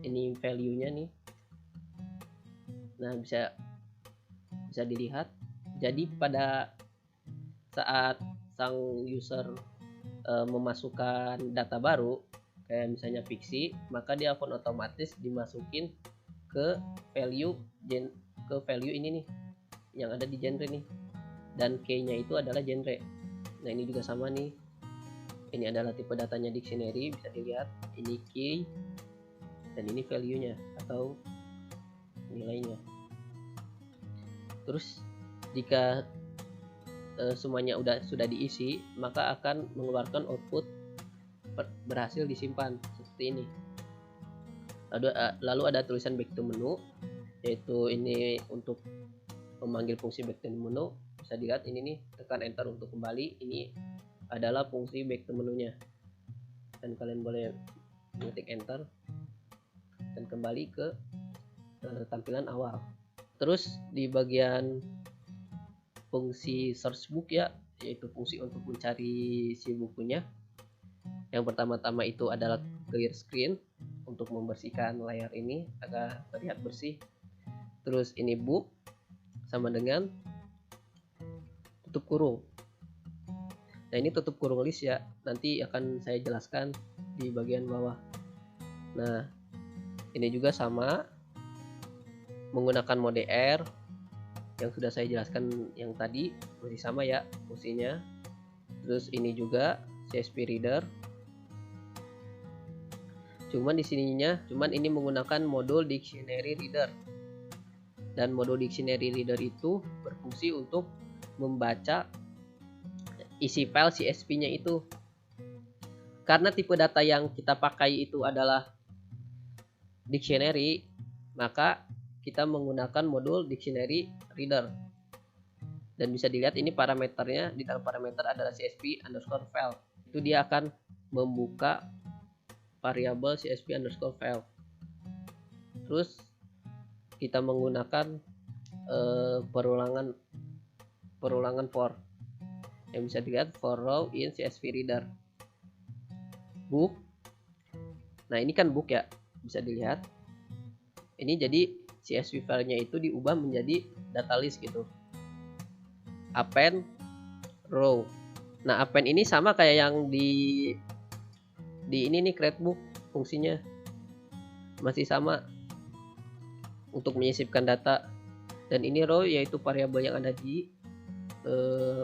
S1: ini value-nya nih. Nah bisa dilihat. Jadi pada saat sang user memasukkan data baru, kayak misalnya fiksi, maka dia akan otomatis dimasukin ke value ini nih, yang ada di genre nih, dan key-nya itu adalah genre. Nah ini juga sama nih, ini adalah tipe datanya dictionary, bisa dilihat ini key dan ini value-nya atau nilainya. Terus jika semuanya sudah diisi, maka akan mengeluarkan output berhasil disimpan seperti ini. Lalu ada tulisan back to menu, yaitu ini untuk memanggil fungsi back to menu. Bisa dilihat ini nih, tekan enter untuk kembali. Ini adalah fungsi back to menunya, dan kalian boleh mengetik enter dan kembali ke tampilan awal. Terus di bagian fungsi search book ya, yaitu fungsi untuk mencari si bukunya. Yang pertama-tama itu adalah clear screen, untuk membersihkan layar ini agar terlihat bersih. Terus ini book sama dengan tutup kurung. Nah ini tutup kurung list ya, nanti akan saya jelaskan di bagian bawah. Nah ini juga sama, menggunakan mode R yang sudah saya jelaskan yang tadi, masih sama ya fungsinya. Terus ini juga CSV reader. Cuman ini menggunakan modul dictionary reader. Dan modul dictionary reader itu berfungsi untuk membaca isi file CSV-nya itu. Karena tipe data yang kita pakai itu adalah dictionary, maka kita menggunakan modul dictionary reader. Dan bisa dilihat ini parameternya, di dalam parameter adalah csv_file. Itu dia akan membuka variabel csv_file. Terus kita menggunakan perulangan for yang bisa dilihat for row in csv reader book. Nah ini kan book ya, bisa dilihat ini jadi csv filenya itu diubah menjadi data list gitu. Append row. Nah append ini sama kayak yang di ini nih create book, fungsinya masih sama untuk menyisipkan data. Dan ini row yaitu variabel yang ada di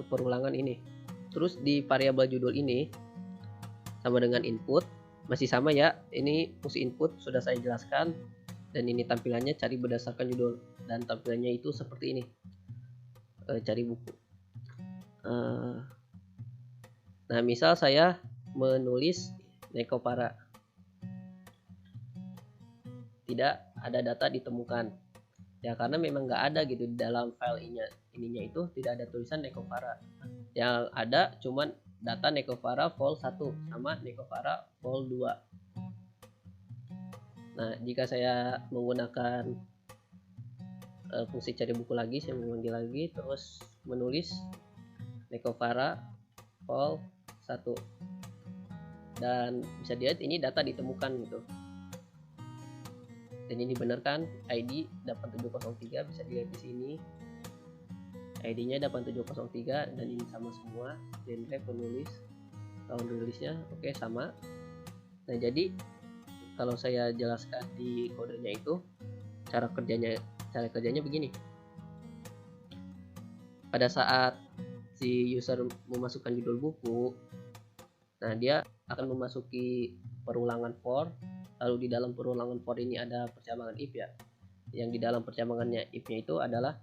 S1: perulangan ini. Terus di variabel judul ini sama dengan input, masih sama ya, ini fungsi input sudah saya jelaskan. Dan ini tampilannya cari berdasarkan judul, dan tampilannya itu seperti ini, cari buku. Nah misal saya menulis Nekopara, tidak ada data ditemukan ya, karena memang nggak ada gitu di dalam file ininya itu tidak ada tulisan Nekopara. Yang ada cuman data Nekopara vol 1 sama Nekopara vol 2. Nah jika saya menggunakan fungsi cari buku lagi, saya memanggil lagi terus menulis Nekopara vol 1, dan bisa dilihat ini data ditemukan gitu. Dan ini benar kan, ID 8703, bisa dilihat di sini ID-nya 8703, dan ini sama semua. Genre penulis, tahun rilisnya oke sama. Nah jadi kalau saya jelaskan di kodenya itu, cara kerjanya begini. Pada saat si user memasukkan judul buku, nah dia akan memasuki perulangan for. Lalu di dalam perulangan for ini ada percabangan if ya. Yang di dalam percabangannya if-nya itu adalah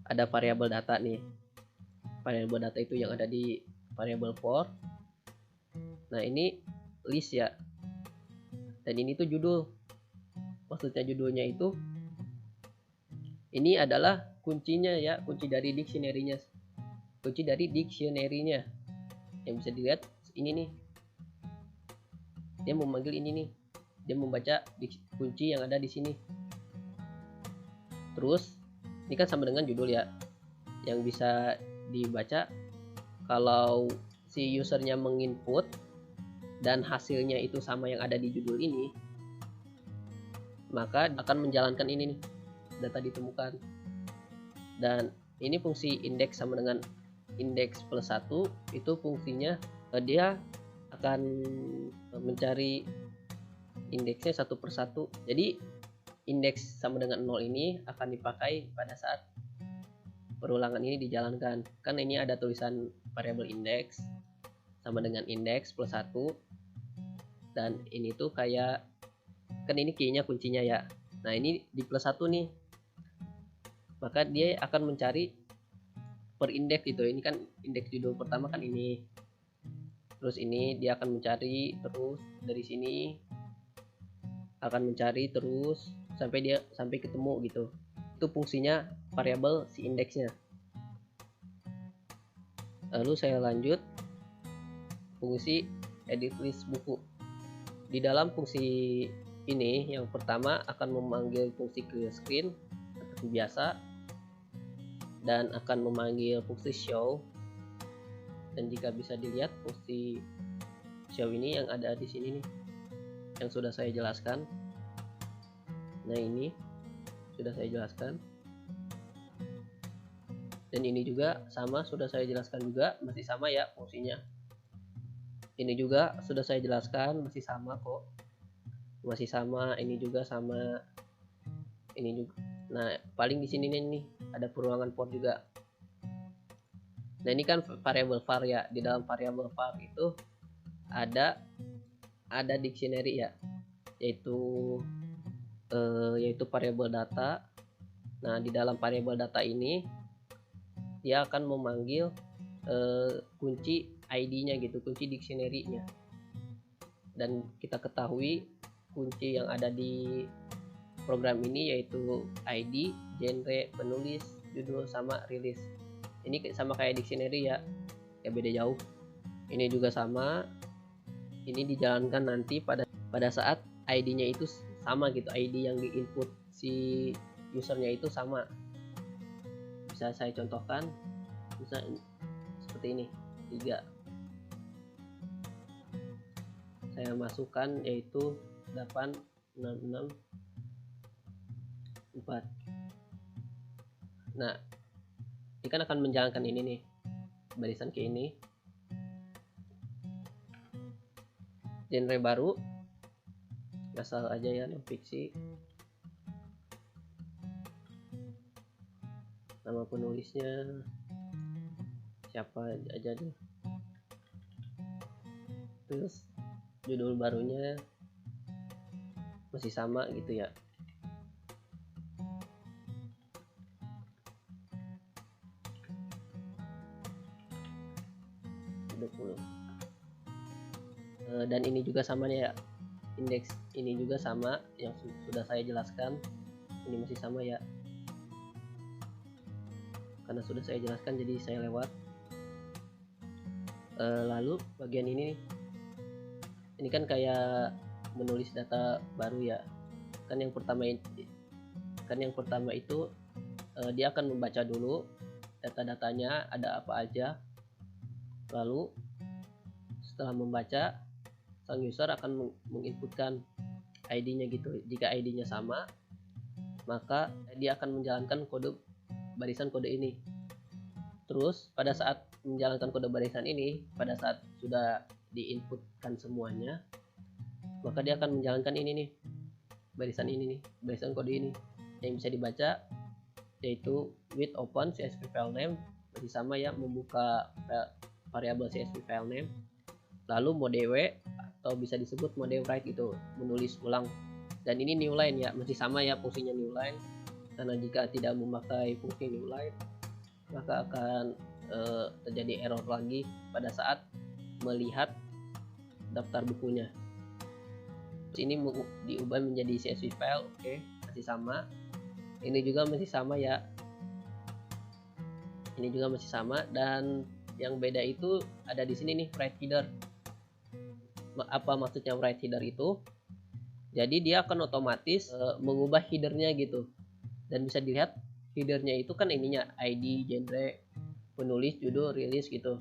S1: ada variabel data nih. Variabel data itu yang ada di variabel for. Nah ini list ya. Dan ini tuh judul. Maksudnya judulnya itu ini adalah kuncinya ya, kunci dari dictionary-nya. Kunci dari dictionary-nya. Yang bisa dilihat ini nih. Dia memanggil ini nih, dia membaca kunci yang ada di sini. Terus ini kan sama dengan judul ya, yang bisa dibaca kalau si usernya menginput dan hasilnya itu sama yang ada di judul ini, maka akan menjalankan ini nih, data ditemukan. Dan ini fungsi indeks sama dengan indeks plus 1, itu fungsinya dia akan mencari indeksnya satu persatu. Jadi indeks sama dengan 0 ini akan dipakai pada saat perulangan ini dijalankan. Kan ini ada tulisan variabel indeks sama dengan indeks plus 1, dan ini tuh kayak kan ini key-nya kuncinya ya. Nah ini di plus 1 nih, maka dia akan mencari per indeks gitu. Ini kan indeks judul pertama kan ini, terus ini dia akan mencari terus dari sini, akan mencari terus sampai ketemu gitu. Itu fungsinya variabel si indeksnya. Lalu saya lanjut fungsi edit list buku. Di dalam fungsi ini yang pertama akan memanggil fungsi clear screen seperti biasa, dan akan memanggil fungsi show. Dan jika bisa dilihat fungsi show ini yang ada di sini nih, yang sudah saya jelaskan. Nah ini sudah saya jelaskan, dan ini juga sama, sudah saya jelaskan juga, masih sama ya fungsinya. Ini juga sudah saya jelaskan, masih sama kok, masih sama. Ini juga sama, ini juga. Nah paling di sini nih ada perulangan for juga. Nah ini kan variabel var ya. Di dalam variabel var itu ada ada dictionary ya, yaitu variabel data. Nah, di dalam variabel data ini dia akan memanggil kunci ID-nya gitu, kunci dictionary-nya. Dan kita ketahui kunci yang ada di program ini yaitu ID, genre, penulis, judul, sama rilis. Ini sama kayak dictionary ya, beda jauh. Ini juga sama. Ini dijalankan nanti pada saat ID-nya itu sama gitu, ID yang di-input si usernya itu sama. Bisa saya contohkan, bisa seperti ini, 3. Saya masukkan yaitu 8664. Nah, ini kan akan menjalankan ini nih, barisan ke ini. Genre baru, asal aja ya, non fiksi. Nama penulisnya siapa aja deh. Terus judul barunya masih sama gitu ya. Dan ini juga sama ya, indeks ini juga sama yang sudah saya jelaskan. Ini masih sama ya, karena sudah saya jelaskan jadi saya lewat. Lalu bagian ini kan kayak menulis data baru ya. Kan yang pertama itu dia akan membaca dulu data-datanya ada apa aja. Lalu setelah membaca, sang user akan menginputkan ID-nya gitu. Jika ID-nya sama, maka dia akan menjalankan barisan kode ini. Terus pada saat menjalankan kode barisan ini, pada saat sudah diinputkan semuanya, maka dia akan menjalankan ini nih, barisan ini nih, barisan kode ini yang bisa dibaca, yaitu with open CSV file name, masih sama ya, membuka variabel CSV file name. Lalu mode W atau bisa disebut mode write itu, menulis ulang. Dan ini new line ya, masih sama ya fungsinya new line. Karena jika tidak memakai fungsi new line, maka akan terjadi error lagi pada saat melihat daftar bukunya. Ini diubah menjadi CSV file, oke, masih sama. Ini juga masih sama ya. Ini juga masih sama, dan yang beda itu ada di sini nih, write header. Apa maksudnya write header itu? Jadi dia akan otomatis mengubah headernya gitu. Dan bisa dilihat headernya itu kan ininya ID, genre, penulis, judul, rilis gitu.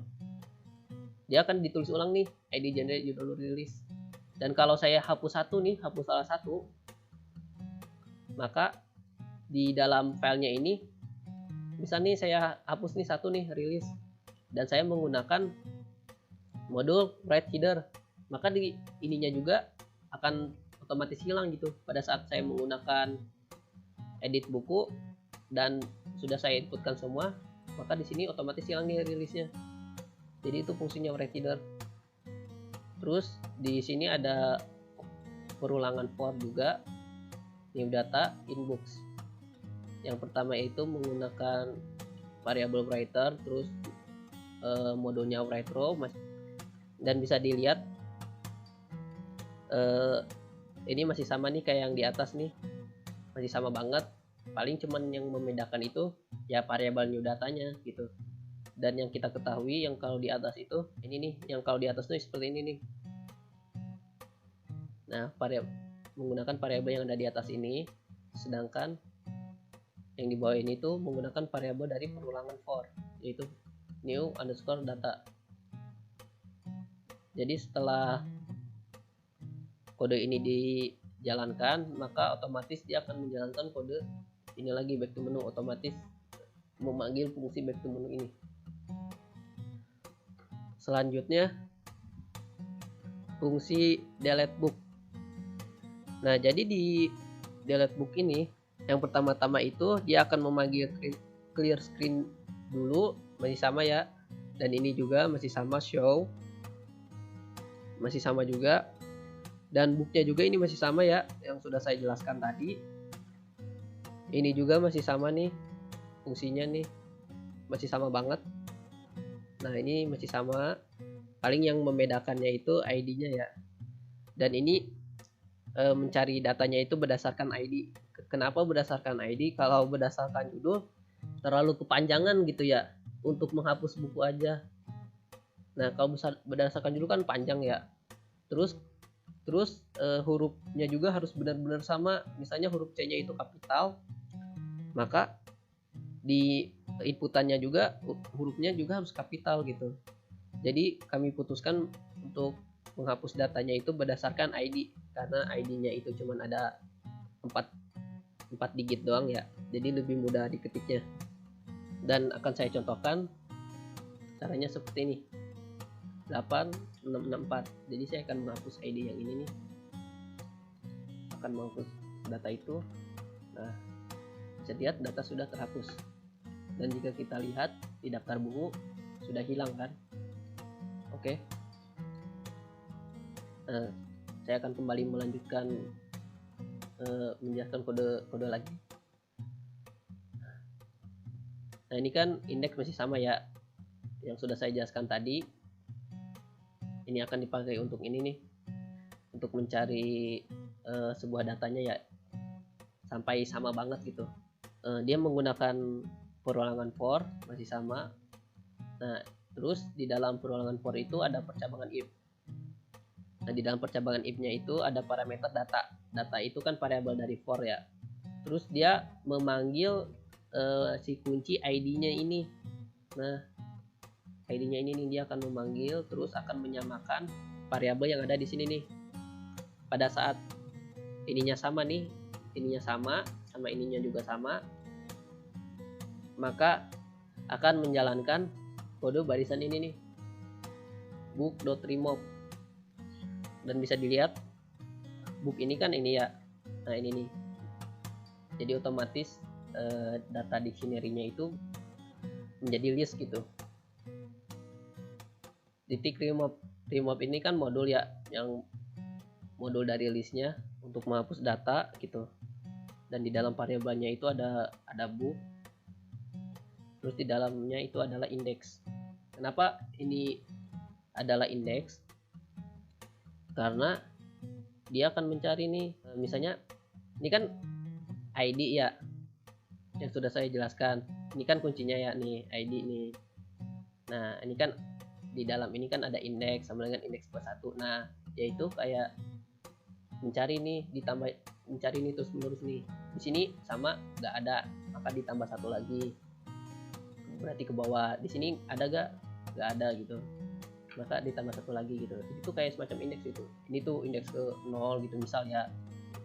S1: Dia akan ditulis ulang nih, ID, genre, judul, rilis. Dan kalau saya hapus salah satu, maka di dalam filenya ini, misal nih saya hapus nih satu nih, rilis, dan saya menggunakan modul write header, maka di ininya juga akan otomatis hilang gitu pada saat saya menggunakan edit buku dan sudah saya inputkan semua, maka di sini otomatis hilang nih rilisnya. Jadi itu fungsinya write header. Terus di sini ada perulangan for juga, new data, inbox. Yang pertama itu menggunakan variabel writer, terus modulnya write row, dan bisa dilihat ini masih sama nih kayak yang di atas nih, masih sama banget. Paling cuman yang membedakan itu ya variabel new datanya gitu. Dan yang kita ketahui yang kalau di atas itu ini nih, yang kalau di atas tuh seperti ini nih. Nah, menggunakan variabel yang ada di atas ini, sedangkan yang di bawah ini tuh menggunakan variabel dari perulangan for, yaitu new underscore data. Jadi setelah kode ini dijalankan, maka otomatis dia akan menjalankan kode ini lagi, back to menu, otomatis memanggil fungsi back to menu ini. Selanjutnya fungsi delete book. Nah, jadi di delete book ini yang pertama-tama itu dia akan memanggil clear screen dulu, masih sama ya. Dan ini juga masih sama, show masih sama juga. Dan booknya juga ini masih sama ya, yang sudah saya jelaskan tadi. Ini juga masih sama nih fungsinya nih, masih sama banget. Nah ini masih sama, paling yang membedakannya itu ID-nya ya. Dan ini mencari datanya itu berdasarkan ID. Kenapa berdasarkan ID? Kalau berdasarkan judul terlalu kepanjangan gitu ya untuk menghapus buku aja. Nah kalau berdasarkan judul kan panjang ya. Terus hurufnya juga harus benar-benar sama. Misalnya huruf C-nya itu kapital, maka di inputannya juga hurufnya juga harus kapital gitu. Jadi kami putuskan untuk menghapus datanya itu berdasarkan ID, karena ID-nya itu cuma ada 4 digit doang ya, jadi lebih mudah diketiknya. Dan akan saya contohkan caranya seperti ini, 8664. Jadi saya akan menghapus ID yang ini nih, akan menghapus data itu. Nah bisa lihat data sudah terhapus, dan jika kita lihat di daftar buku sudah hilang kan. Oke. Saya akan kembali melanjutkan menjelaskan kode lagi. Nah ini kan indeks masih sama ya, yang sudah saya jelaskan tadi. Ini akan dipakai untuk ini nih, untuk mencari sebuah datanya ya, sampai sama banget gitu. Dia menggunakan perulangan for, masih sama. Nah terus di dalam perulangan for itu ada percabangan if. Nah di dalam percabangan if-nya itu ada parameter data. Data itu kan variabel dari for ya. Terus dia memanggil si kunci ID-nya ini. Nah ID-nya ini nih, dia akan memanggil, terus akan menyamakan variabel yang ada di sini nih. Pada saat ininya sama nih, ininya sama ininya juga sama, maka akan menjalankan kode barisan ini nih, book.remove. Dan bisa dilihat book ini kan ini ya. Nah ini nih, jadi otomatis data dictionary-nya itu menjadi list gitu. Titik remove ini kan modul ya, yang modul dari listnya untuk menghapus data gitu. Dan di dalam variabelnya itu ada book, terus di dalamnya itu adalah indeks. Kenapa ini adalah indeks? Karena dia akan mencari nih, misalnya ini kan ID ya, yang sudah saya jelaskan. Ini kan kuncinya ya nih, ID nih. Nah ini kan di dalam ini kan ada indeks sama dengan indeks plus 1. Nah yaitu kayak mencari nih, ditambah mencari nih terus menerus nih. Di sini sama nggak ada, maka ditambah 1 lagi, berarti ke bawah. Di sini ada nggak ada gitu, maka ditambah 1 lagi gitu. Itu kayak semacam indeks itu. Ini tuh indeks ke 0 gitu misal ya.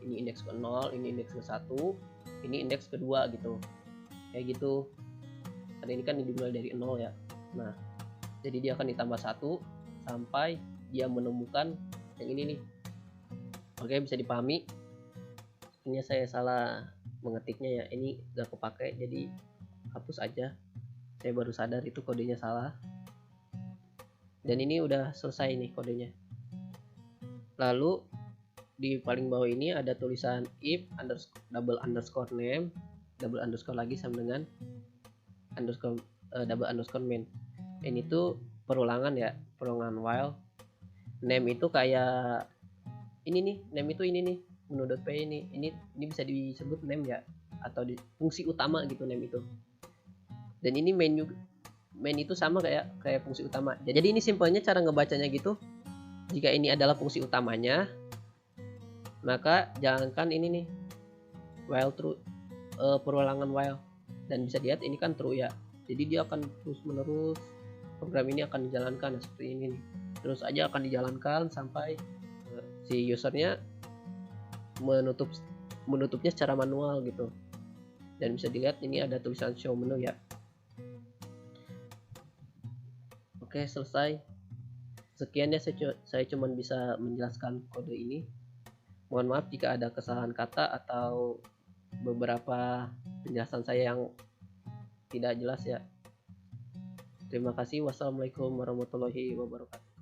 S1: Ini indeks ke 0, ini indeks ke 1, ini indeks kedua gitu. Kayak gitu. Karena ini kan dimulai dari 0 ya. Nah jadi dia akan ditambah 1 sampai dia menemukan yang ini nih. Oke, bisa dipahami. Ini saya salah mengetiknya ya, ini gak kepake, jadi hapus aja. Saya baru sadar itu kodenya salah. Dan ini udah selesai nih kodenya. Lalu di paling bawah ini ada tulisan if double underscore name, double underscore lagi sama dengan underscore double underscore main. Ini tuh perulangan ya, perulangan while. Name itu kayak ini nih, name itu ini nih, menu.p ini bisa disebut name ya, atau fungsi utama gitu name itu. Dan ini main itu sama kayak fungsi utama. Jadi ini simpelnya cara ngebacanya gitu. Jika ini adalah fungsi utamanya, maka jalankan ini nih, while true, perulangan while. Dan bisa lihat ini kan true ya, jadi dia akan terus menerus, program ini akan dijalankan seperti ini nih, terus aja akan dijalankan sampai si usernya menutupnya secara manual gitu. Dan bisa dilihat ini ada tulisan show menu ya. Oke, selesai. Sekian ya, saya cuma bisa menjelaskan kode ini. Mohon maaf jika ada kesalahan kata atau beberapa penjelasan saya yang tidak jelas ya. Terima kasih. Wassalamualaikum warahmatullahi wabarakatuh.